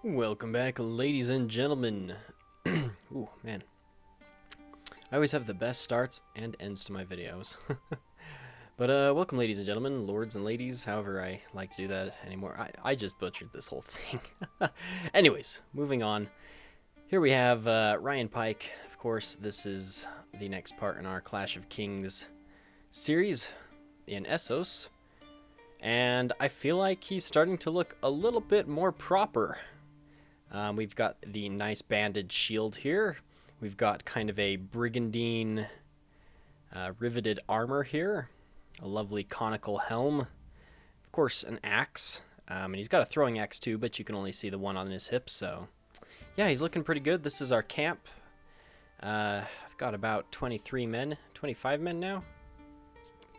Welcome back, ladies and gentlemen. Ooh, man. I always have the best starts and ends to my videos. But welcome, ladies and gentlemen, lords and ladies, however I like to do that anymore. I just butchered this whole thing. Anyways, moving on. Here we have Ryan Pike. Of course, this is the next part in our Clash of Kings series in Essos. And I feel like he's starting to look a little bit more proper. We've got the nice banded shield here. We've got kind of a brigandine riveted armor here. A lovely conical helm. Of course, an axe. And he's got a throwing axe too, but you can only see the one on his hip, so... yeah, he's looking pretty good. This is our camp. I've got about 23 men. 25 men now?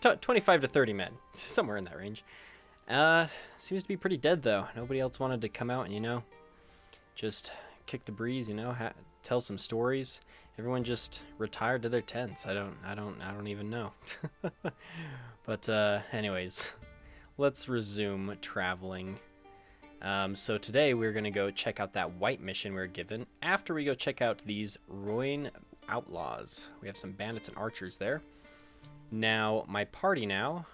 25 to 30 men. Somewhere in that range. Seems to be pretty dead, though. Nobody else wanted to come out and, you know, just kick the breeze, you know, tell some stories. Everyone just retired to their tents. I don't even know. But anyways, let's resume traveling. So today we're gonna go check out that white mission we were given. After we go check out these Ruin outlaws, we have some bandits and archers there. Now my party now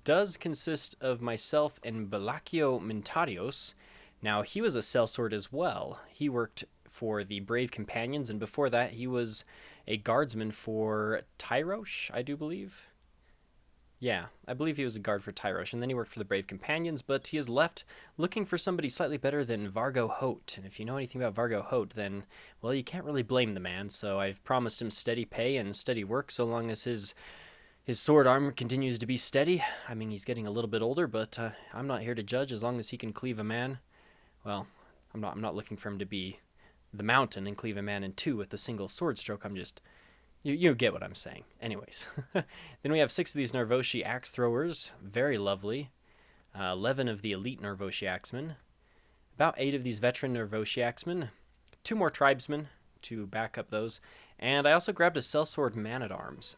does consist of myself and Balakio Mintarios. Now, he was a Sellsword as well. He worked for the Brave Companions, and before that, he was a guardsman for Tyrosh, I do believe. Yeah, I believe he was a guard for Tyrosh, and then he worked for the Brave Companions, but he has left looking for somebody slightly better than Vargo Hote. And if you know anything about Vargo Hote, then, well, you can't really blame the man, so I've promised him steady pay and steady work so long as his sword arm continues to be steady. I mean, he's getting a little bit older, but I'm not here to judge as long as he can cleave a man. Well, I'm not looking for him to be the mountain and cleave a man in two with a single sword stroke. I'm just... You get what I'm saying. Anyways. Then we have 6 of these Narvoshi axe throwers. Very lovely. 11 of the elite Narvoshi axemen. About 8 of these veteran Narvoshi axemen. 2 more tribesmen to back up those. And I also grabbed a Sellsword man-at-arms.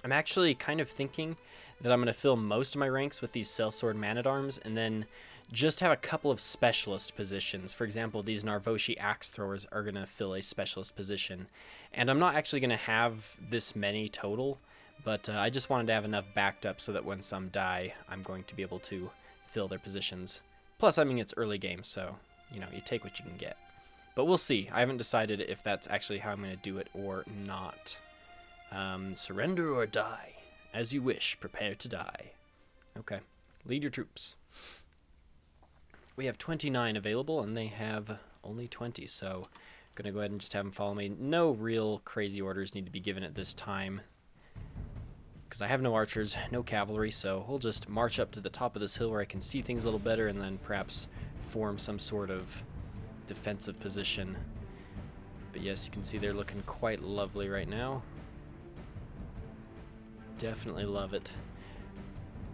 I'm actually kind of thinking that I'm going to fill most of my ranks with these Sellsword man-at-arms and then just have a couple of specialist positions. For example, these Narvoshi axe throwers are going to fill a specialist position. And I'm not actually going to have this many total, but I just wanted to have enough backed up so that when some die, I'm going to be able to fill their positions. Plus, I mean, it's early game, so, you know, you take what you can get. But we'll see. I haven't decided if that's actually how I'm going to do it or not. Surrender or die. As you wish, prepare to die. Okay. Lead your troops. We have 29 available, and they have only 20, so I'm going to go ahead and just have them follow me. No real crazy orders need to be given at this time, because I have no archers, no cavalry, so we'll just march up to the top of this hill where I can see things a little better, and then perhaps form some sort of defensive position. But yes, you can see they're looking quite lovely right now. Definitely love it.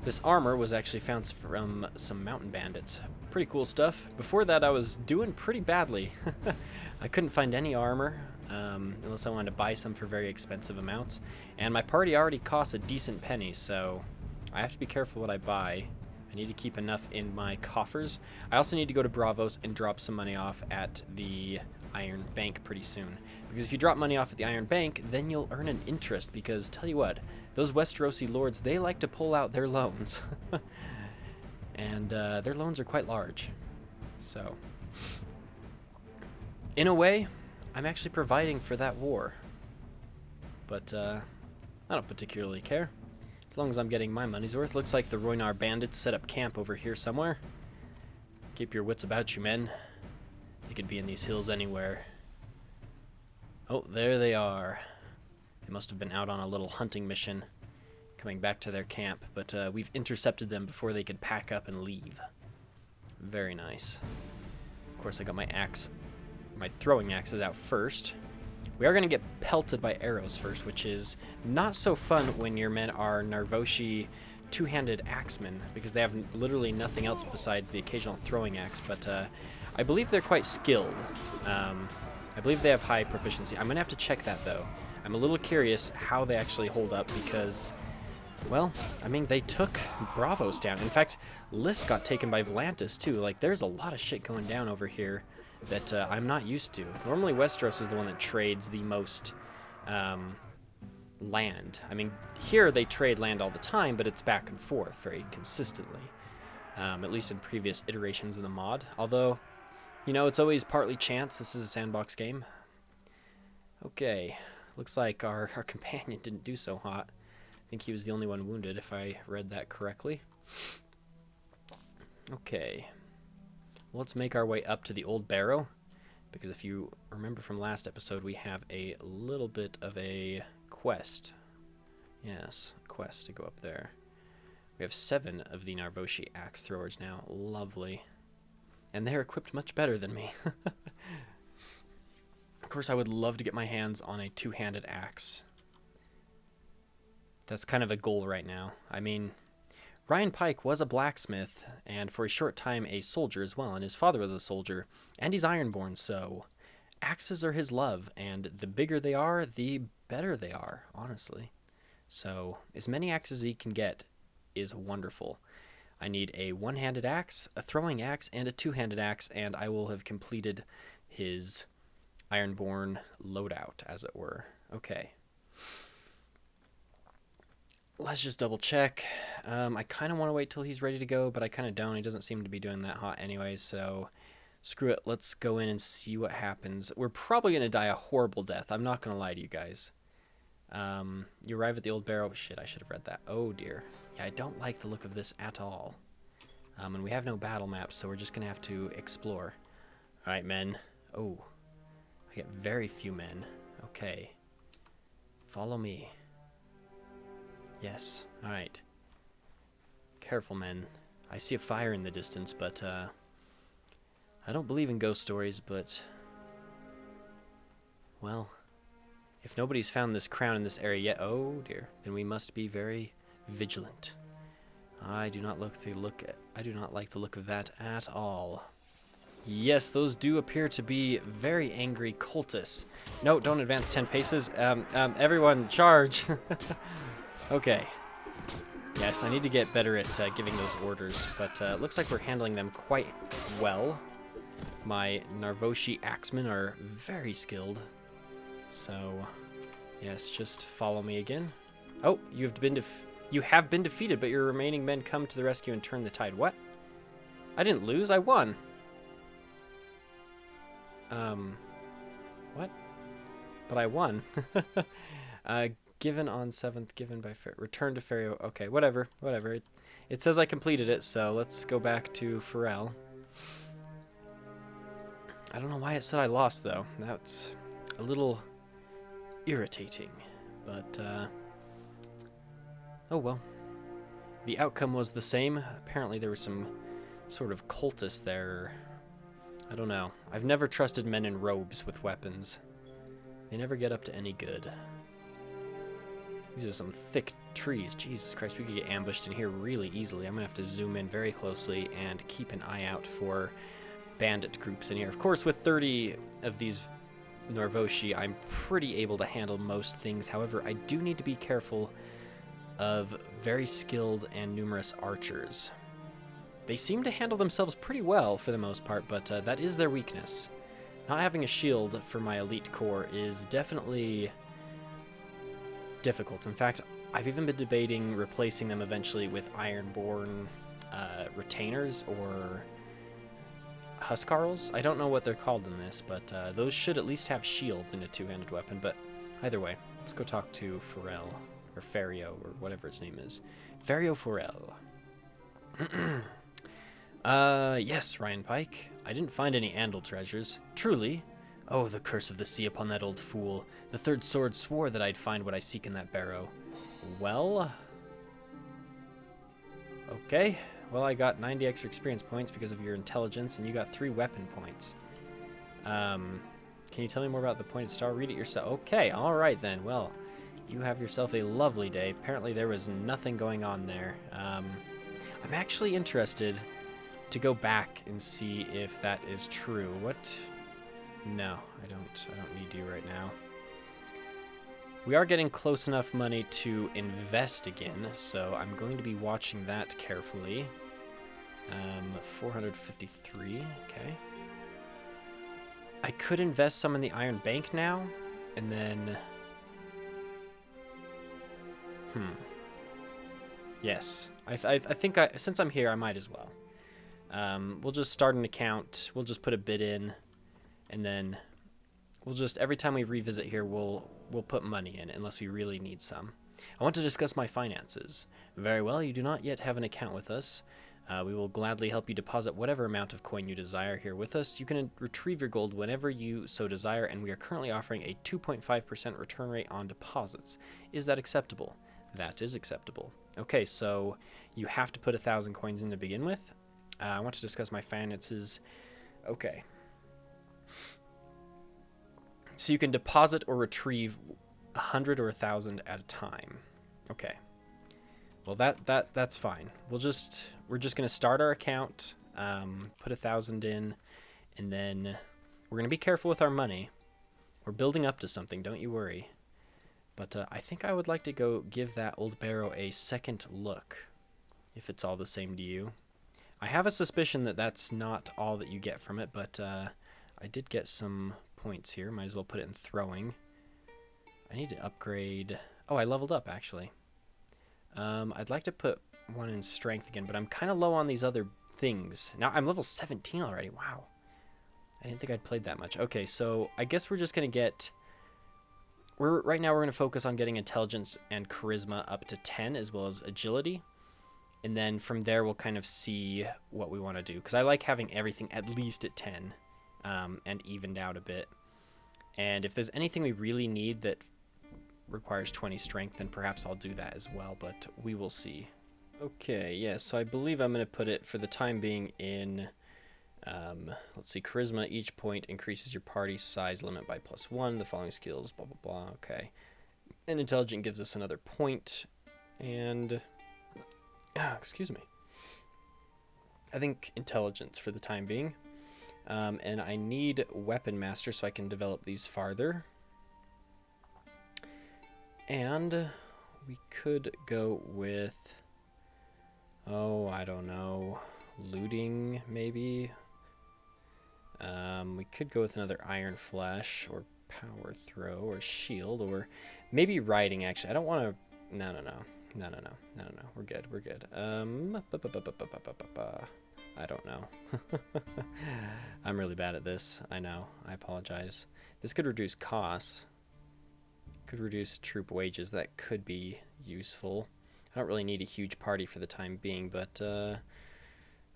This armor was actually found from some mountain bandits. Pretty cool stuff. Before that, I was doing pretty badly. I couldn't find any armor, unless I wanted to buy some for very expensive amounts. And my party already costs a decent penny, so I have to be careful what I buy. I need to keep enough in my coffers. I also need to go to Bravos and drop some money off at the Iron Bank pretty soon. Because if you drop money off at the Iron Bank, then you'll earn an interest, because tell you what, those Westerosi lords, they like to pull out their loans. And their loans are quite large. So, in a way, I'm actually providing for that war. But I don't particularly care. As long as I'm getting my money's worth. Looks like the Roinar bandits set up camp over here somewhere. Keep your wits about you, men. They could be in these hills anywhere. Oh, there they are. They must have been out on a little hunting mission, coming back to their camp, but we've intercepted them before they could pack up and leave. Very nice. Of course, I got my axe, my throwing axes out first. We are going to get pelted by arrows first, which is not so fun when your men are Narvoshi two-handed axemen, because they have literally nothing else besides the occasional throwing axe, but I believe they're quite skilled. I believe they have high proficiency. I'm going to have to check that, though. I'm a little curious how they actually hold up, because Well, I mean, they took Bravos down. In fact, Lys got taken by Volantis, too. Like, there's a lot of shit going down over here that I'm not used to. Normally, Westeros is the one that trades the most land. I mean, here they trade land all the time, but it's back and forth very consistently. At least in previous iterations of the mod. Although, you know, it's always partly chance. This is a sandbox game. Okay. Looks like our companion didn't do so hot. I think he was the only one wounded, if I read that correctly. Okay. Well, let's make our way up to the old barrow. Because if you remember from last episode, we have a little bit of a quest. Yes, a quest to go up there. We have 7 of the Narvoshi axe throwers now. Lovely. And they're equipped much better than me. Of course, I would love to get my hands on a 2-handed axe. That's kind of a goal right now. I mean, Ryan Pike was a blacksmith, and for a short time a soldier as well, and his father was a soldier, and he's Ironborn, so axes are his love, and the bigger they are, the better they are, honestly. So, as many axes as he can get is wonderful. I need a 1-handed axe, a throwing axe, and a 2-handed axe, and I will have completed his Ironborn loadout, as it were. Okay. Let's just double check. I kind of want to wait till he's ready to go, but I kind of don't. He doesn't seem to be doing that hot anyway, so screw it. Let's go in and see what happens. We're probably going to die a horrible death. I'm not going to lie to you guys. You arrive at the old barrow. Shit, I should have read that. Oh, dear. Yeah, I don't like the look of this at all. And we have no battle maps, so we're just going to have to explore. All right, men. Oh, I get very few men. Okay. Follow me. Yes. All right. Careful, men. I see a fire in the distance, but I don't believe in ghost stories, but well, if nobody's found this crown in this area yet, oh dear, then we must be very vigilant. I do not like the look of that at all. Yes, those do appear to be very angry cultists. No, don't advance 10 paces. Everyone, charge. Okay. Yes, I need to get better at giving those orders, but it looks like we're handling them quite well. My Narvoshi axemen are very skilled. So, yes, just follow me again. Oh, you have been defeated, but your remaining men come to the rescue and turn the tide. What? I didn't lose, I won. What? But I won. Given on 7th, given by return to Ferio. Okay, whatever. It says I completed it, so let's go back to Pharrell. I don't know why it said I lost, though. That's a little irritating, but oh well. The outcome was the same. Apparently there was some sort of cultist there. I don't know. I've never trusted men in robes with weapons. They never get up to any good. These are some thick trees. Jesus Christ, we could get ambushed in here really easily. I'm going to have to zoom in very closely and keep an eye out for bandit groups in here. Of course, with 30 of these Narvoshi, I'm pretty able to handle most things. However, I do need to be careful of very skilled and numerous archers. They seem to handle themselves pretty well for the most part, but that is their weakness. Not having a shield for my elite corps is definitely difficult. In fact, I've even been debating replacing them eventually with Ironborn retainers or Huskarls. I don't know what they're called in this, but those should at least have shields in a 2-handed weapon. But either way, let's go talk to Pharrell, or Ferio, or whatever his name is. Ferio Pharrell. Yes, Ryan Pike. I didn't find any Andal treasures. Truly. Oh, the curse of the sea upon that old fool. The third sword swore that I'd find what I seek in that barrow. Well... okay. Well, I got 90 extra experience points because of your intelligence, and you got 3 weapon points. Can you tell me more about the pointed star? Read it yourself. Okay, alright then. Well, you have yourself a lovely day. Apparently there was nothing going on there. I'm actually interested to go back and see if that is true. What... no, I don't need you right now. We are getting close enough money to invest again, so I'm going to be watching that carefully. 453, okay. I could invest some in the Iron Bank now, and then... Yes, I think since I'm here, I might as well. We'll just start an account, we'll just put a bid in, and then we'll just, every time we revisit here, we'll put money in, unless we really need some. I want to discuss my finances. Very well, you do not yet have an account with us. We will gladly help you deposit whatever amount of coin you desire here with us. You can retrieve your gold whenever you so desire, and we are currently offering a 2.5% return rate on deposits. Is that acceptable? That is acceptable. Okay, so you have to put 1,000 coins in to begin with. I want to discuss my finances. Okay. So you can deposit or retrieve 100 or 1,000 at a time. Okay. Well, that's fine. We're just gonna start our account, put 1,000 in, and then we're gonna be careful with our money. We're building up to something, don't you worry. But I think I would like to go give that old barrow a second look, if it's all the same to you. I have a suspicion that that's not all that you get from it, but I did get some points here. Might as well put it in throwing. I need to upgrade. Oh, I leveled up, actually. I'd like to put one in strength again, but I'm kind of low on these other things. Now, I'm level 17 already. Wow. I didn't think I'd played that much. Okay, so I guess we're just going to get... Right now we're going to focus on getting intelligence and charisma up to 10, as well as agility. And then from there we'll kind of see what we want to do. Because I like having everything at least at 10, and evened out a bit. And if there's anything we really need that requires 20 strength, then perhaps I'll do that as well, but we will see. Okay, yeah, so I believe I'm going to put it for the time being in, let's see, charisma. Each point increases your party size limit by +1. The following skills, blah, blah, blah, okay. And intelligent gives us another point, and, excuse me. I think intelligence for the time being. And I need weapon master so I can develop these farther. And we could go with, oh, I don't know, looting maybe. We could go with another iron flesh or power throw or shield or maybe riding, actually. I don't want to, no. We're good. I don't know. I'm really bad at this. I know. I apologize. This could reduce costs. Could reduce troop wages. That could be useful. I don't really need a huge party for the time being, but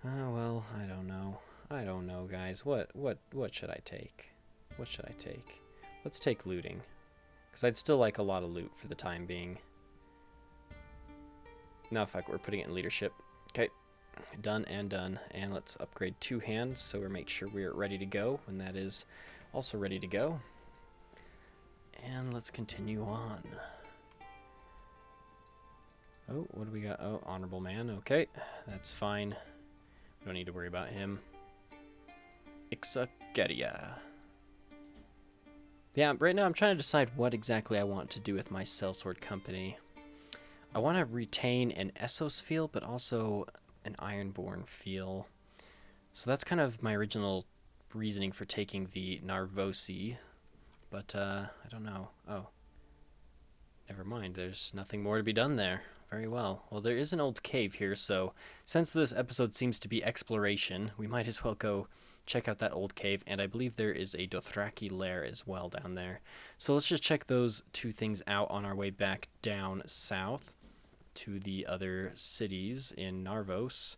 well, I don't know. I don't know, guys. What should I take? What should I take? Let's take looting, because I'd still like a lot of loot for the time being. No, fuck, we're putting it in leadership. Okay, done and done. And let's upgrade 2 hands so we make sure we're ready to go when that is also ready to go. And let's continue on. Oh, what do we got? Oh, honorable man. Okay, that's fine. We don't need to worry about him. Ixakeria. Yeah, right now I'm trying to decide what exactly I want to do with my Sellsword company. I want to retain an Essos feel, but also an Ironborn feel. So that's kind of my original reasoning for taking the Narvosi. But, I don't know. Oh. Never mind. There's nothing more to be done there. Very well. Well, there is an old cave here, so since this episode seems to be exploration, we might as well go check out that old cave, and I believe there is a Dothraki lair as well down there. So let's just check those 2 things out on our way back down south to the other cities in Narvos.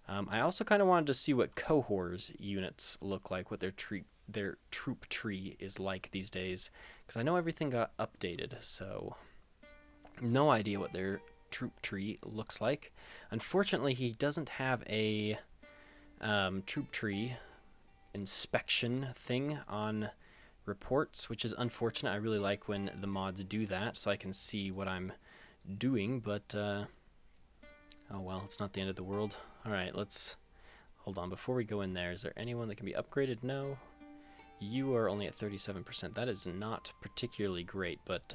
I also kind of wanted to see what cohorts units look like, what their troop tree is like these days, because I know everything got updated, so no idea what their troop tree looks like. Unfortunately, he doesn't have a troop tree inspection thing on reports, which is unfortunate. I really like when the mods do that so I can see what I'm doing, but oh well, it's not the end of the world. Alright, let's hold on. Before we go in there, is there anyone that can be upgraded? No. You are only at 37%. That is not particularly great, but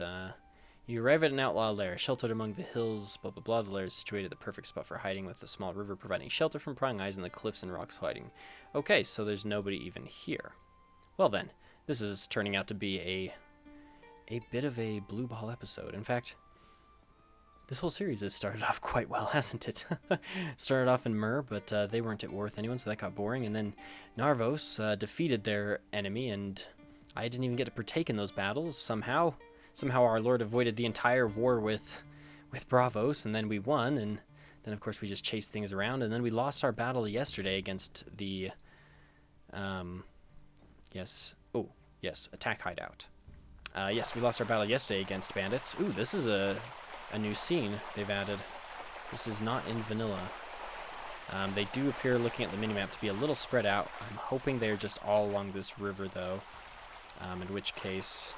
You arrive at an outlaw lair, sheltered among the hills, blah blah blah. The lair is situated at the perfect spot for hiding, with a small river providing shelter from prying eyes and the cliffs and rocks hiding. Okay, so there's nobody even here. Well then, this is turning out to be a bit of a blue ball episode. In fact, this whole series has started off quite well, hasn't it? Started off in Mur, but they weren't at war with anyone, so that got boring. And then Narvos defeated their enemy, and I didn't even get to partake in those battles. Somehow our Lord avoided the entire war with Bravos, and then we won, and then of course we just chased things around, and then we lost our battle yesterday against the attack hideout. Yes, we lost our battle yesterday against bandits. Ooh, this is a new scene they've added. This is not in vanilla. They do appear, looking at the minimap, to be a little spread out. I'm hoping they're just all along this river, though, in which case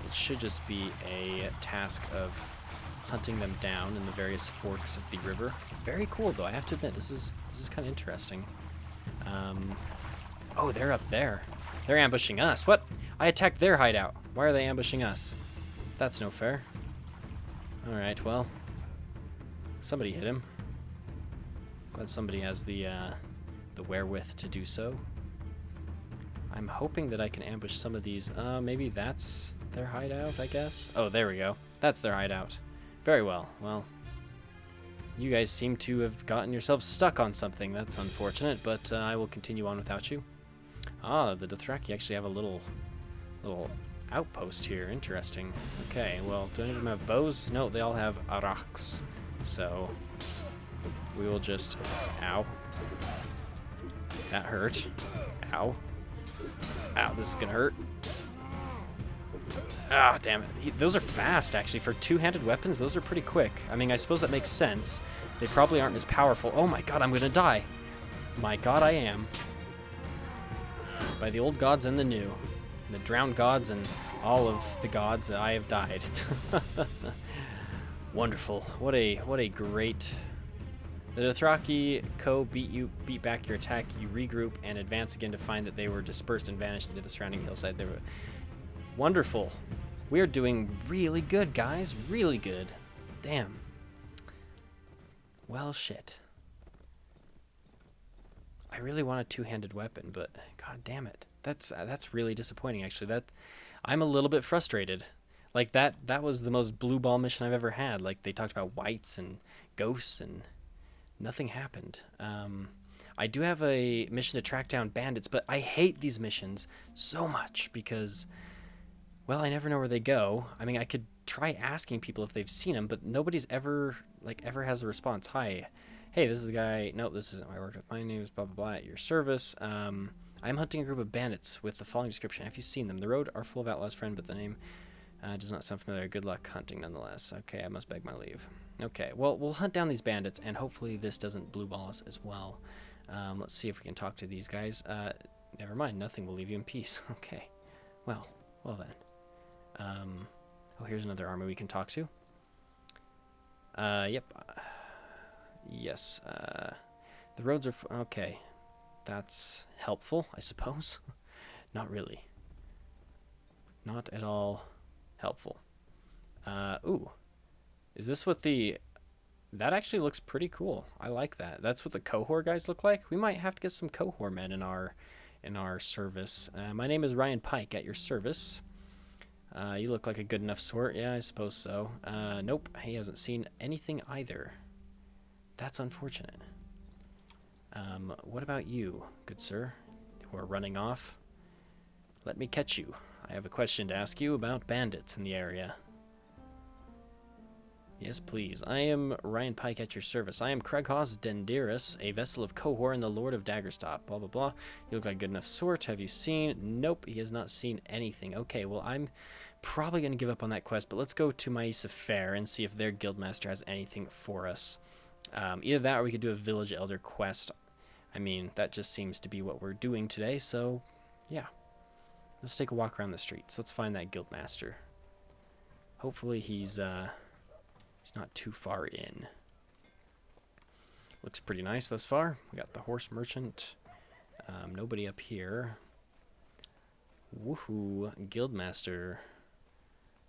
it should just be a task of hunting them down in the various forks of the river. Very cool, though. I have to admit, this is kind of interesting. Oh, they're up there. They're ambushing us. What? I attacked their hideout. Why are they ambushing us? That's no fair. Alright, well, somebody hit him. Glad somebody has the wherewith to do so. I'm hoping that I can ambush some of these. Maybe that's their hideout, I guess? Oh, there we go. That's their hideout. Very well. Well, you guys seem to have gotten yourselves stuck on something. That's unfortunate, but I will continue on without you. Ah, the Dothraki actually have a little outpost here. Interesting. Okay, well, do any of them have bows? No, they all have araks. So we will just... Ow. That hurt. Ow. Ow, this is gonna hurt. Ah, damn it. Those are fast, actually. For two-handed weapons, those are pretty quick. I mean, I suppose that makes sense. They probably aren't as powerful. Oh my god, I'm gonna die. My god, I am. By the old gods and the new. The drowned gods and all of the gods, I have died. Wonderful. What a great... The Dothraki beat back your attack, you regroup and advance again to find that they were dispersed and vanished into the surrounding hillside. They were wonderful. We're doing really good, guys. Really good. Damn. Well, shit. I really want a two-handed weapon, but god damn it. That's really disappointing, actually. I'm a little bit frustrated. Like, that was the most blue ball mission I've ever had. Like, they talked about whites and ghosts, and nothing happened. I do have a mission to track down bandits, but I hate these missions so much because, well, I never know where they go. I mean, I could try asking people if they've seen them, but nobody's ever has a response. Hi. Hey, this is the guy. No, this isn't who I worked with. My name is blah, blah, blah, at your service. I'm hunting a group of bandits with the following description. Have you seen them? The road are full of outlaws, friend, but the name does not sound familiar. Good luck hunting, nonetheless. Okay, I must beg my leave. Okay, well, we'll hunt down these bandits, and hopefully this doesn't blue ball us as well. Let's see if we can talk to these guys. Never mind, nothing will leave you in peace. Okay, well then. Oh, here's another army we can talk to. Yep. Yes. The roads are... Okay. That's helpful, I suppose. Not really. Not at all helpful. Ooh. Is this what the... That actually looks pretty cool. I like that. That's what the Cohor guys look like. We might have to get some Cohor men in our service. My name is Ryan Pike, at your service. You look like a good enough sort. Yeah, I suppose so. Nope, he hasn't seen anything either. That's unfortunate. What about you, good sir, who are running off? Let me catch you. I have a question to ask you about bandits in the area. Yes, please. I am Ryan Pike, at your service. I am Kreghos Dendirus, a vessel of Cohor and the Lord of Daggerstop. Blah, blah, blah. You look like a good enough sort. Have you seen? Nope, he has not seen anything. Okay, well, I'm probably going to give up on that quest, but let's go to Maisa Fair and see if their guildmaster has anything for us. Either that or we could do a village elder quest. I mean, that just seems to be what we're doing today, so yeah. Let's take a walk around the streets. Let's find that guildmaster. Hopefully he's not too far in. Looks pretty nice thus far. We got the horse merchant. Nobody up here. Woohoo, guildmaster.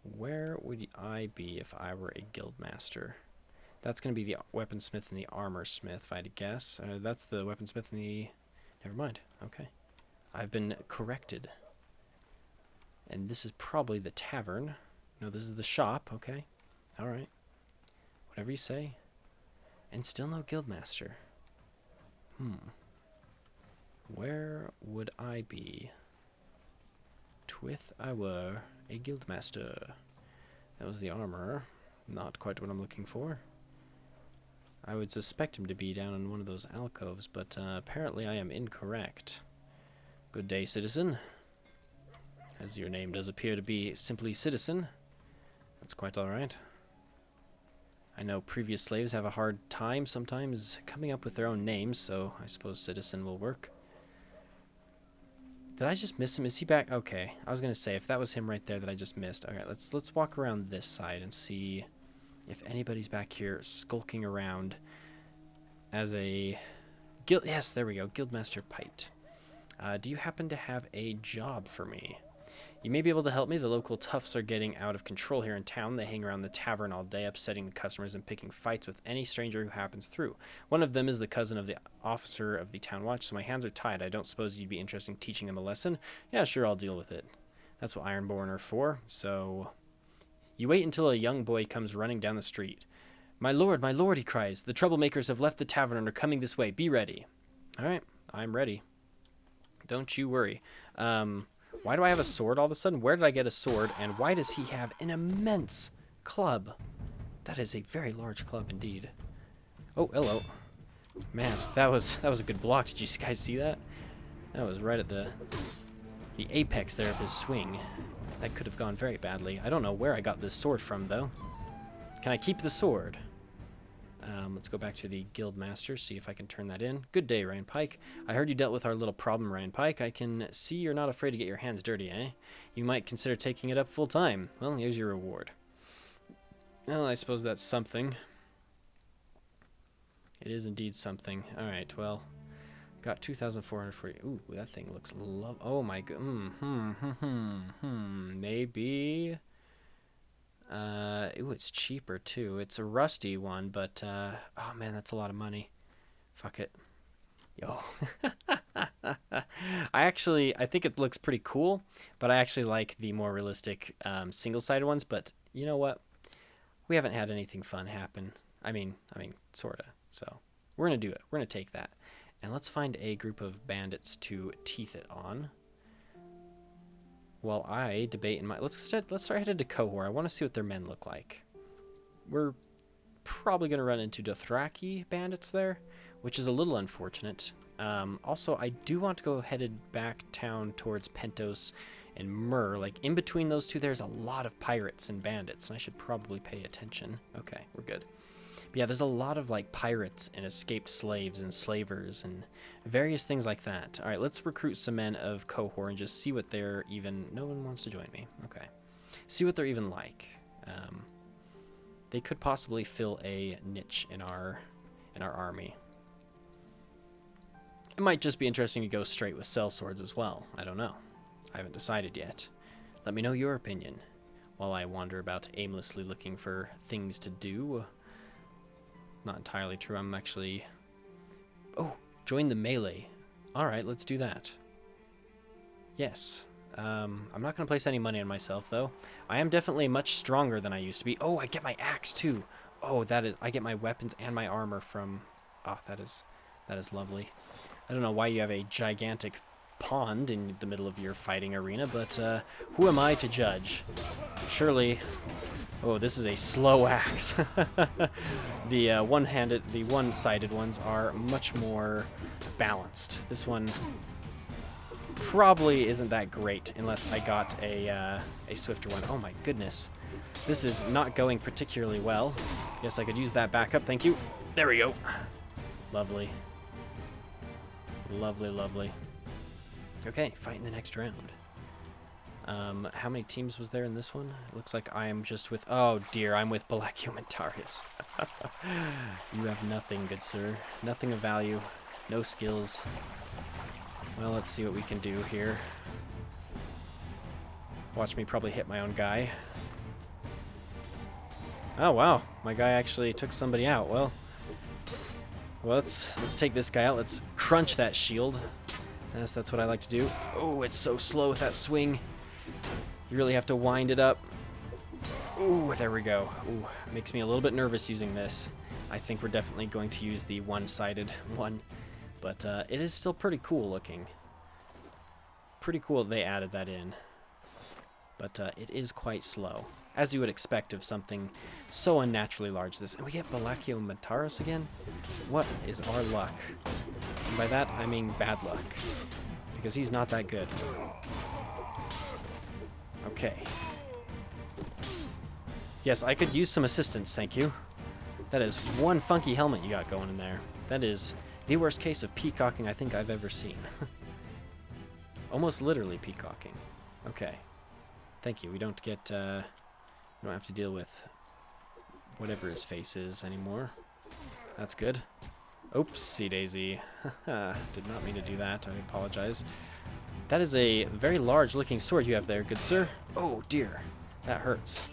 Where would I be if I were a guildmaster? That's going to be the weaponsmith and the armorsmith, if I had to guess. That's the weaponsmith and the... Never mind. Okay. I've been corrected. And this is probably the tavern. No, this is the shop. Okay. Alright. Whatever you say. And still no guildmaster. Where would I be? Twith I were a guildmaster. That was the armorer. Not quite what I'm looking for. I would suspect him to be down in one of those alcoves, but apparently I am incorrect. Good day, citizen. As your name does appear to be simply citizen. That's quite alright. I know previous slaves have a hard time sometimes coming up with their own names, so I suppose citizen will work. Did I just miss him? Is he back? Okay. I was going to say, if that was him right there that I just missed. Alright, let's walk around this side and see if anybody's back here skulking around as a guild. Yes, there we go. Guildmaster Pite. Do you happen to have a job for me? You may be able to help me. The local toughs are getting out of control here in town. They hang around the tavern all day, upsetting the customers and picking fights with any stranger who happens through. One of them is the cousin of the officer of the town watch, so my hands are tied. I don't suppose you'd be interested in teaching them a lesson? Yeah, sure, I'll deal with it. That's what Ironborn are for, so... You wait until a young boy comes running down the street. My lord, he cries. The troublemakers have left the tavern and are coming this way. Be ready. All right, I'm ready. Don't you worry. Why do I have a sword all of a sudden? Where did I get a sword? And why does he have an immense club? That is a very large club indeed. Oh, hello. Man, that was a good block. Did you guys see that? That was right at the apex there of his swing. That could have gone very badly. I don't know where I got this sword from, though. Can I keep the sword? Let's go back to the guild master, see if I can turn that in. Good day, Ryan Pike. I heard you dealt with our little problem, Ryan Pike. I can see you're not afraid to get your hands dirty, eh? You might consider taking it up full time. Well, here's your reward. Well, I suppose that's something. It is indeed something. Alright, well, got 2,440. Ooh, that thing looks oh my god. Maybe... ooh, it's cheaper too. It's a rusty one, but oh man, that's a lot of money. Fuck it. Yo. I think it looks pretty cool, but I actually like the more realistic single-sided ones, but you know what? We haven't had anything fun happen. I mean, sorta. So, we're going to do it. We're going to take that. And let's find a group of bandits to teeth it on. While I debate in my... Let's start headed to Cohor. I want to see what their men look like. We're probably going to run into Dothraki bandits there, which is a little unfortunate. Also, I do want to go headed back town towards Pentos and Mur. Like, in between those two, there's a lot of pirates and bandits, and I should probably pay attention. Okay, we're good. But yeah, there's a lot of, like, pirates and escaped slaves and slavers and various things like that. All right, let's recruit some men of Cohor and just see what they're even... No one wants to join me. Okay. See what they're even like. They could possibly fill a niche in our army. It might just be interesting to go straight with sellswords as well. I don't know. I haven't decided yet. Let me know your opinion while I wander about aimlessly looking for things to do. Not entirely true. I'm actually... Oh, join the melee. Alright, let's do that. Yes. I'm not going to place any money on myself, though. I am definitely much stronger than I used to be. Oh, I get my axe, too. Oh, that is... I get my weapons and my armor from... Oh, that is lovely. I don't know why you have a gigantic pond in the middle of your fighting arena, but who am I to judge? Surely... Oh, this is a slow axe. The one-sided ones are much more balanced. This one probably isn't that great unless I got a swifter one. Oh my goodness. This is not going particularly well. Yes, I could use that backup. Thank you. There we go. Lovely. Lovely, lovely. Okay, fighting the next round. How many teams was there in this one? It looks like I am just with... Oh, dear, I'm with Black Humantaris. You have nothing, good sir. Nothing of value. No skills. Well, let's see what we can do here. Watch me probably hit my own guy. Oh, wow. My guy actually took somebody out. Well, let's take this guy out. Let's crunch that shield. Yes, that's what I like to do. Oh, it's so slow with that swing. You really have to wind it up. Ooh, there we go. Ooh, makes me a little bit nervous using this. I think we're definitely going to use the one-sided one. But it is still pretty cool looking. Pretty cool they added that in. But it is quite slow, as you would expect of something so unnaturally large as this. And we get Balakio Mataros again? What is our luck? And by that, I mean bad luck. Because he's not that good. Okay. Yes, I could use some assistance, thank you. That is one funky helmet you got going in there. That is the worst case of peacocking I think I've ever seen. Almost literally peacocking. Okay. Thank you. We don't get, we don't have to deal with whatever his face is anymore. That's good. Oopsie daisy. Did not mean to do that. I apologize. That is a very large looking sword you have there, good sir. Oh dear. That hurts.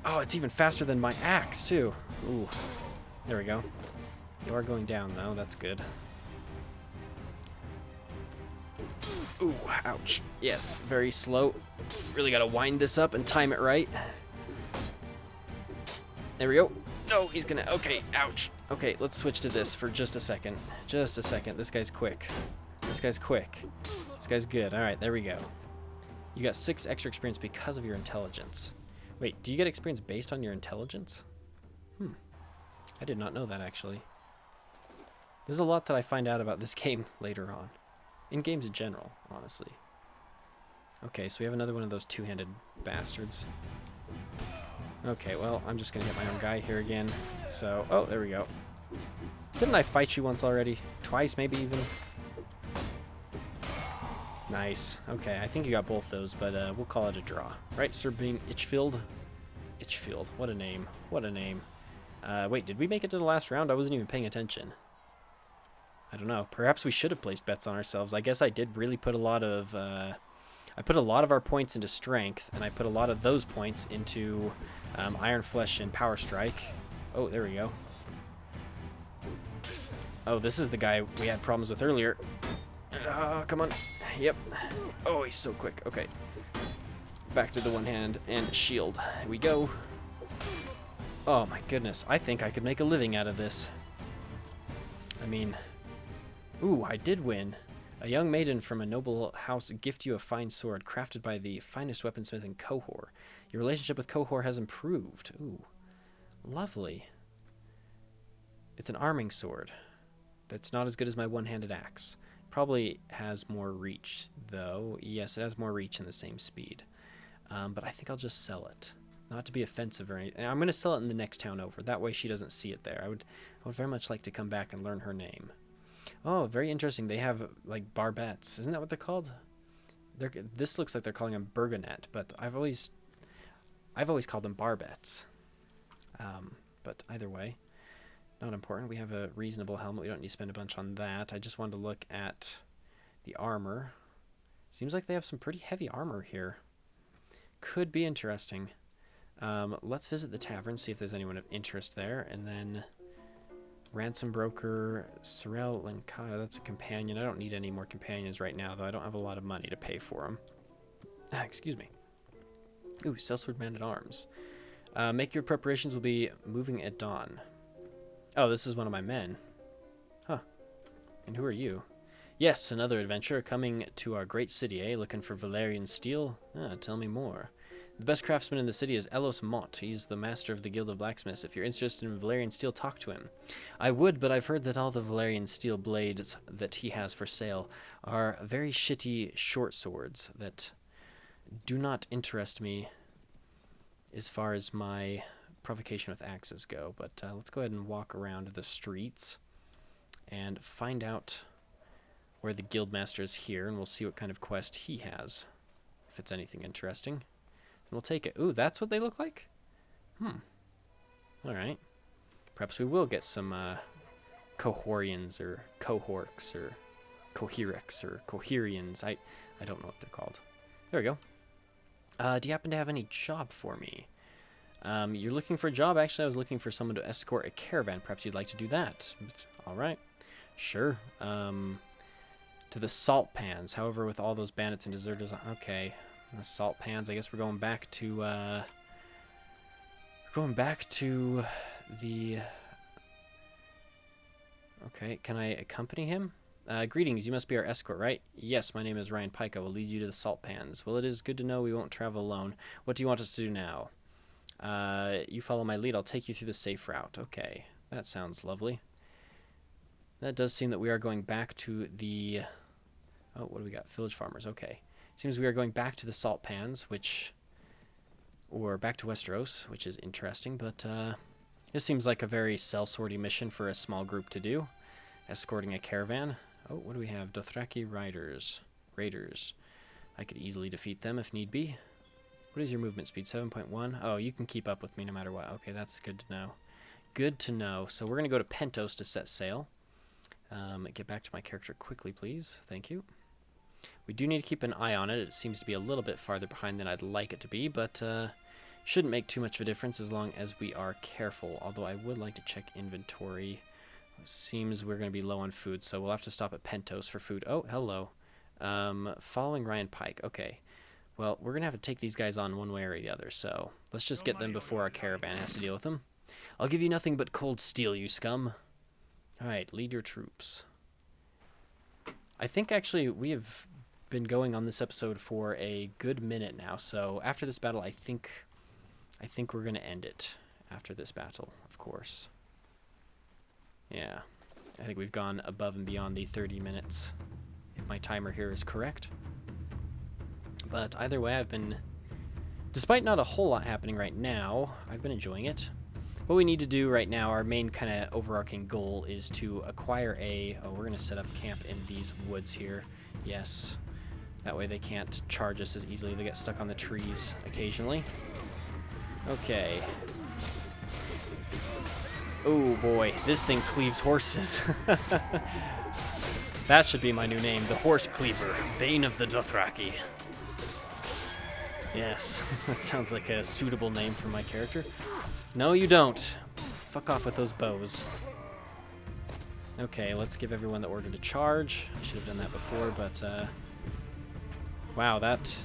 Oh, it's even faster than my axe, too. Ooh. There we go. You are going down, though. That's good. Ooh, ouch. Yes, very slow. Really gotta wind this up and time it right. There we go. No, he's gonna... Okay, ouch. Okay, let's switch to this for just a second. Just a second. This guy's quick. This guy's quick. This guy's good. Alright, there we go. You got 6 extra experience because of your intelligence. Wait, do you get experience based on your intelligence? I did not know that, actually. There's a lot that I find out about this game later on. In games in general, honestly. Okay, so we have another one of those two-handed bastards. Okay, well, I'm just gonna hit my own guy here again. So, oh, there we go. Didn't I fight you once already? Twice, maybe even? Nice. Okay, I think you got both those, but we'll call it a draw. Right, Sir Bean Itchfield? Itchfield, what a name. What a name. Wait, did we make it to the last round? I wasn't even paying attention. I don't know. Perhaps we should have placed bets on ourselves. I guess I did really put a lot of... I put a lot of our points into strength, and I put a lot of those points into Iron Flesh and Power Strike. Oh, there we go. Oh, this is the guy we had problems with earlier. Come on. Yep. Oh, he's so quick. Okay. Back to the one hand and shield. Here we go. Oh my goodness. I think I could make a living out of this. I mean... Ooh, I did win. A young maiden from a noble house gift you a fine sword crafted by the finest weaponsmith in Kohor. Your relationship with Kohor has improved. Ooh. Lovely. It's an arming sword. That's not as good as my one-handed axe. Probably has more reach, though. Yes, it has more reach and the same speed. But I think I'll just sell it. Not to be offensive or anything. I'm going to sell it in the next town over. That way she doesn't see it there. I would very much like to come back and learn her name. Oh, very interesting. They have, like, barbettes. Isn't that what they're called? This looks like they're calling them burgonet, but I've always called them barbettes. But either way, not important. We have a reasonable helmet. We don't need to spend a bunch on that. I just wanted to look at the armor. Seems like they have some pretty heavy armor here. Could be interesting. Let's visit the tavern, see if there's anyone of interest there, and then ransom broker, Sorel Lankaya, that's a companion. I don't need any more companions right now, though. I don't have a lot of money to pay for them. Excuse me. Ooh, Sellsword Man-at-Arms. Make your preparations, will be moving at dawn. Oh, this is one of my men. Huh. And who are you? Yes, another adventurer coming to our great city, eh? Looking for Valerian steel? Tell me more. The best craftsman in the city is Elos Mott. He's the master of the Guild of Blacksmiths. If you're interested in Valerian steel, talk to him. I would, but I've heard that all the Valerian steel blades that he has for sale are very shitty short swords that do not interest me as far as my provocation with axes go. But let's go ahead and walk around the streets and find out where the guildmaster is here, and we'll see what kind of quest he has, if it's anything interesting. We'll take it. Ooh, that's what they look like? Alright. Perhaps we will get some Cohorians or Cohorks or Coherics or Coherians. I don't know what they're called. There we go. Do you happen to have any job for me? You're looking for a job? Actually, I was looking for someone to escort a caravan. Perhaps you'd like to do that. All right. Sure. To the salt pans. However, with all those bandits and deserters... Okay. The salt pans. I guess we're going back to... We're going back to the... Okay. Can I accompany him? Greetings. You must be our escort, right? Yes, my name is Ryan Pike. I will lead you to the salt pans. Well, it is good to know we won't travel alone. What do you want us to do now? You follow my lead. I'll take you through the safe route. Okay. That sounds lovely. That does seem that we are going back to the... Oh, what do we got? Village farmers. Okay. Seems we are going back to the salt pans, which... Or back to Westeros, which is interesting, but this seems like a very Sellswordy mission for a small group to do. Escorting a caravan. Oh, what do we have? Dothraki Raiders. I could easily defeat them if need be. What is your movement speed? 7.1? Oh, you can keep up with me no matter what. Okay, that's good to know. Good to know. So we're going to go to Pentos to set sail. Get back to my character quickly, please. Thank you. We do need to keep an eye on it. It seems to be a little bit farther behind than I'd like it to be, but shouldn't make too much of a difference as long as we are careful. Although I would like to check inventory. Seems we're going to be low on food, so we'll have to stop at Pentos for food. Oh, hello. Following Ryan Pike. Okay. Well, we're going to have to take these guys on one way or the other, so let's just get them before our caravan has to deal with them. I'll give you nothing but cold steel, you scum. Alright, lead your troops. I think, actually, we have been going on this episode for a good minute now, so after this battle, I think we're going to end it after this battle, of course. Yeah, I think we've gone above and beyond the 30 minutes, if my timer here is correct. But either way, I've been, despite not a whole lot happening right now, I've been enjoying it. What we need to do right now, our main kind of overarching goal is to acquire a... Oh, we're going to set up camp in these woods here. Yes. That way they can't charge us as easily. They get stuck on the trees occasionally. Okay. Oh boy, this thing cleaves horses. That should be my new name, the Horse Cleaver, Bane of the Dothraki. Yes, that sounds like a suitable name for my character. No, you don't. Fuck off with those bows. Okay, let's give everyone the order to charge. I should have done that before, but, wow, that...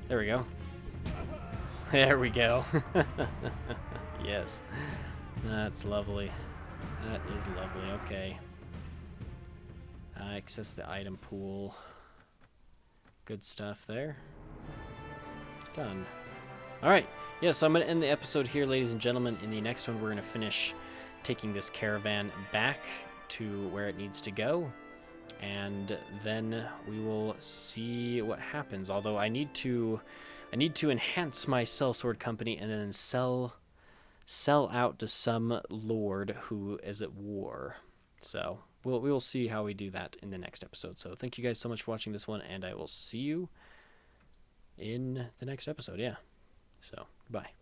There we go. There we go. Yes. That's lovely. That is lovely. Okay. Access the item pool. Good stuff there. Done. Alright. Yeah, so I'm going to end the episode here, ladies and gentlemen. In the next one, we're going to finish taking this caravan back to where it needs to go. And then we will see what happens. Although I need to enhance my sellsword company and then sell out to some lord who is at war. So we will see how we do that in the next episode. So thank you guys so much for watching this one, and I will see you in the next episode. Yeah. So goodbye.